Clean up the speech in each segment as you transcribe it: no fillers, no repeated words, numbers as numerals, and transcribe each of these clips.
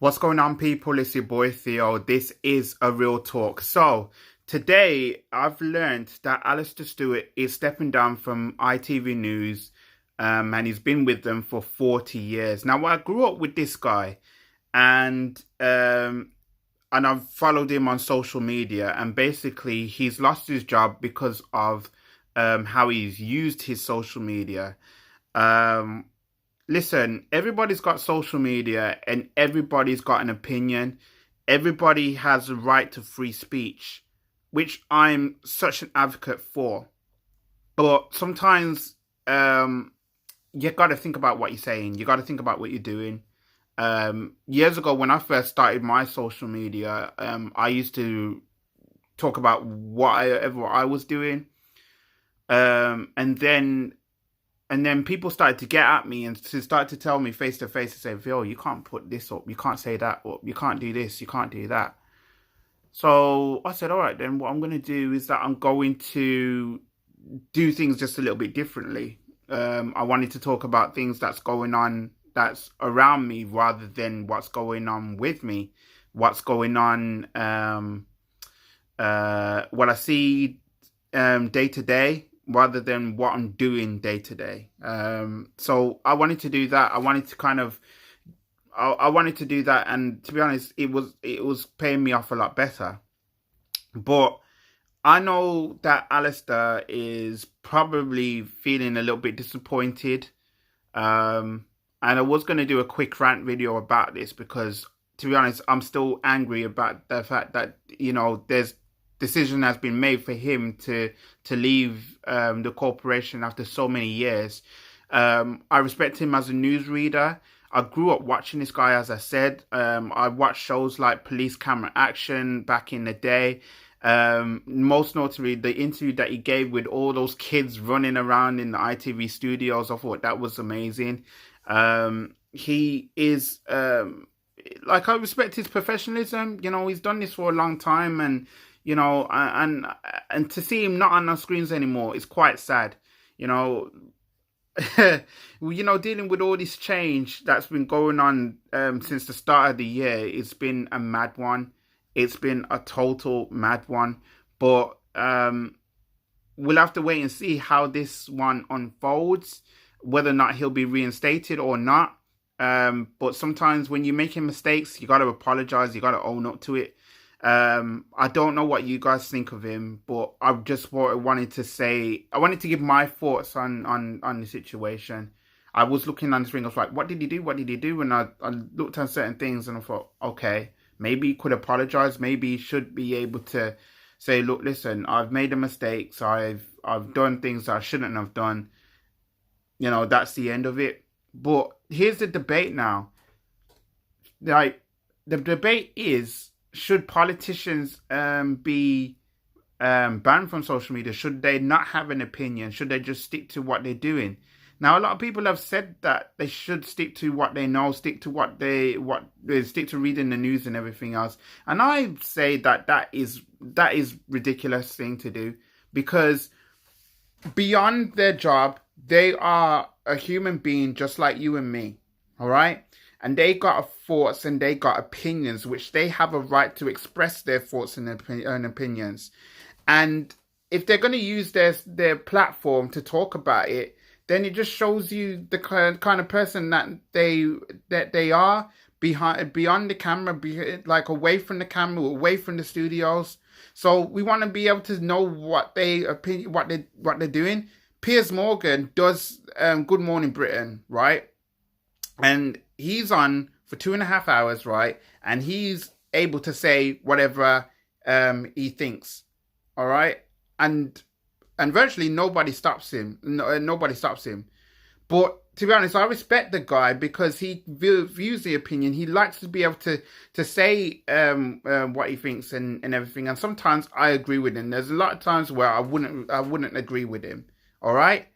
What's going on, people? It's your boy Theo. This is a real talk. So, today I've learned that Alistair Stewart is stepping down from ITV News, and he's been with them for 40 years. Now, I grew up with this guy, and I've followed him on social media, and basically he's lost his job because of how he's used his social media. Um, Listen, everybody's got social media and everybody's got an opinion. Everybody has a right to free speech, which I'm such an advocate for. But sometimes you got to think about what you're saying. You got to think about what you're doing. Years ago, when I first started my social media, I used to talk about whatever I was doing. And then people started to get at me and to start to tell me face to face to say, Phil, you can't put this up, you can't say that up, you can't do this, you can't do that. So I said, all right, then what I'm going to do is that I'm going to do things just a little bit differently. I wanted to talk about things that's going on, that's around me, rather than what's going on with me, what's going on, what I see day to day, rather than what I'm doing day to day. So I wanted to do that. I wanted to do that, and to be honest, it was paying me off a lot better. But I know that Alistair is probably feeling a little bit disappointed. And I was going to do a quick rant video about this because, to be honest, I'm still angry about the fact that, there's decision has been made for him to leave the corporation after so many years. I respect him as a newsreader. I grew up watching this guy, as I said. I watched shows like Police Camera Action back in the day. Most notably, the interview that he gave with all those kids running around in the ITV studios. I thought that was amazing. He is, I respect his professionalism. He's done this for a long time, and and to see him not on our screens anymore is quite sad. Dealing with all this change that's been going on since the start of the year, it's been a mad one. It's been a total mad one. But we'll have to wait and see how this one unfolds, whether or not he'll be reinstated or not. But sometimes when you're making mistakes, you got to apologize. You got to own up to it. I don't know what you guys think of him, but I just wanted to give my thoughts on the situation. I was looking on the screen, I was like, what did he do? What did he do? And I looked at certain things and I thought, okay, maybe he could apologize. Maybe he should be able to say, look, listen, I've made a mistake. So I've done things I shouldn't have done. That's the end of it. But here's the debate now. Like, the debate is, should politicians be banned from social media? Should they not have an opinion? Should they just stick to what they're doing? Now, a lot of people have said that they should stick to what they know, stick to stick to reading the news and everything else. And I say that is ridiculous thing to do, because beyond their job, they are a human being just like you and me. All right. And they got thoughts and they got opinions, which they have a right to express their thoughts and opinions. And if they're going to use their platform to talk about it, then it just shows you the kind of person that they are beyond the camera, like away from the camera, away from the studios. So we want to be able to know what they're doing. Piers Morgan does Good Morning Britain, right? And he's on for 2.5 hours, right? And he's able to say whatever he thinks, all right? And virtually nobody stops him. Nobody stops him. But to be honest, I respect the guy because he views the opinion. He likes to be able to say what he thinks and everything. And sometimes I agree with him. There's a lot of times where I wouldn't agree with him. All right,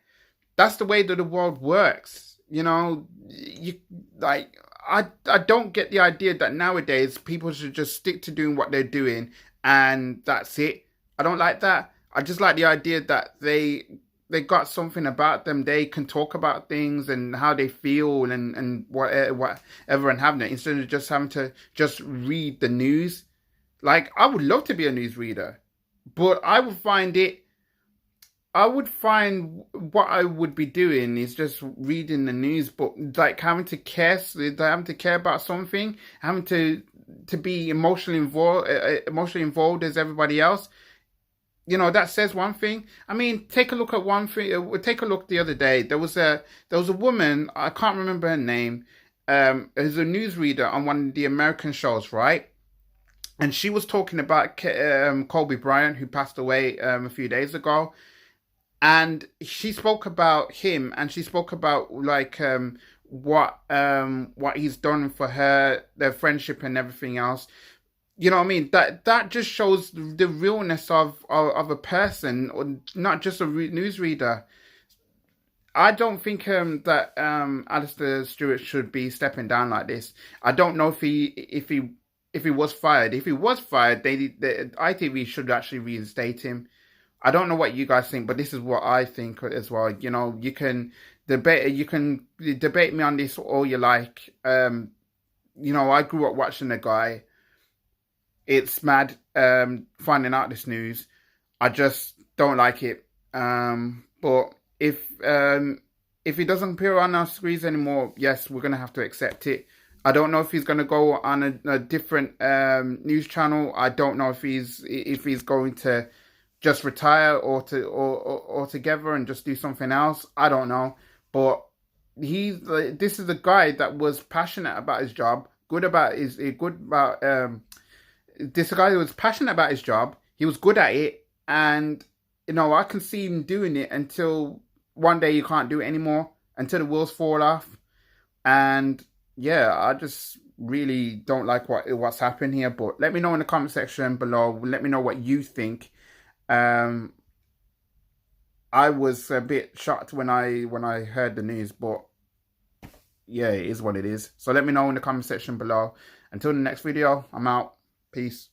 that's the way that the world works. I don't get the idea that nowadays people should just stick to doing what they're doing and that's it. I don't like that. I just like the idea that they they got something about them. They can talk about things and how they feel and whatever and having it, instead of just having to just read the news. Like, I would love to be a newsreader, but I would find what I would be doing is just reading the news, but like having to care about something, having to be emotionally involved as everybody else. That says one thing. I mean, take a look at one thing. Take a look the other day. There was a woman. I can't remember her name. Who's a newsreader on one of the American shows, right? And she was talking about Kobe Bryant, who passed away a few days ago. And she spoke about him, and she spoke about like what he's done for her, their friendship, and everything else. You know what I mean? That just shows the realness of a person, or not just a newsreader. I don't think that Alistair Stewart should be stepping down like this. I don't know if he was fired. If he was fired, the ITV should actually reinstate him. I don't know what you guys think, but this is what I think as well. You can debate me on this all you like. I grew up watching the guy. It's mad finding out this news. I just don't like it. But if he doesn't appear on our screens anymore, yes, we're gonna have to accept it. I don't know if he's gonna go on a different news channel. I don't know if he's going to just retire or together and just do something else. I don't know, but this is a guy that was passionate about his job, this guy who was passionate about his job. He was good at it, and I can see him doing it until one day you can't do it anymore, until the wheels fall off. And yeah, I just really don't like what's happened here. But let me know in the comment section below. Let me know what you think. I was a bit shocked when I heard the news, but yeah, it is what it is. So let me know in the comment section below. Until the next video, I'm out. Peace.